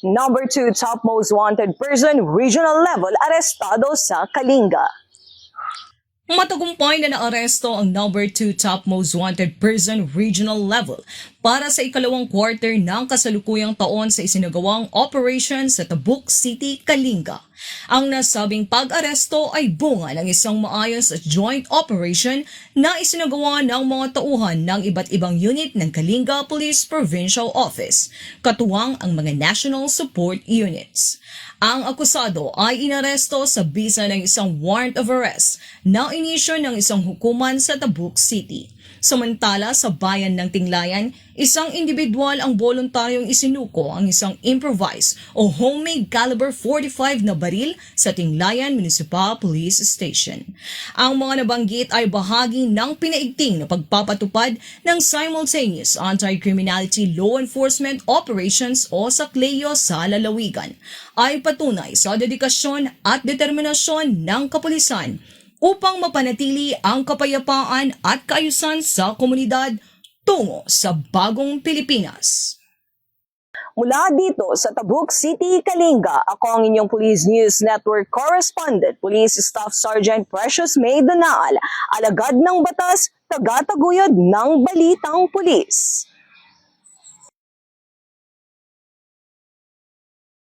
Number 2 top most wanted person, regional level, arestado sa Kalinga. Matagumpay na naaresto ang number 2 top most wanted person regional level para sa ikalawang quarter ng kasalukuyang taon sa isinagawang operation sa Tabuk City, Kalinga. Ang nasabing pag-aresto ay bunga ng isang maayos at joint operation na isinagawa ng mga tauhan ng iba't ibang unit ng Kalinga Police Provincial Office, katuwang ang mga National Support Units. Ang akusado ay inaresto sa bisa ng isang warrant of arrest na inisyo ng isang hukuman sa Tabuk City. Samantala sa bayan ng Tinglayan, isang individual ang voluntaryong isinuko ang isang improvised o homemade caliber 45 na baril sa Tinglayan Municipal Police Station. Ang mga nabanggit ay bahagi ng pinaigting na pagpapatupad ng simultaneous anti-criminality law enforcement operations o SACLEO sa lalawigan, ay patunay sa dedikasyon at determinasyon ng kapulisan upang mapanatili ang kapayapaan at kaayusan sa komunidad tungo sa bagong Pilipinas. Mula dito sa Tabuk City, Kalinga, ako ang inyong Police News Network Correspondent, Police Staff Sergeant Precious May Donal, alagad ng batas, tagataguyod ng balitang pulis.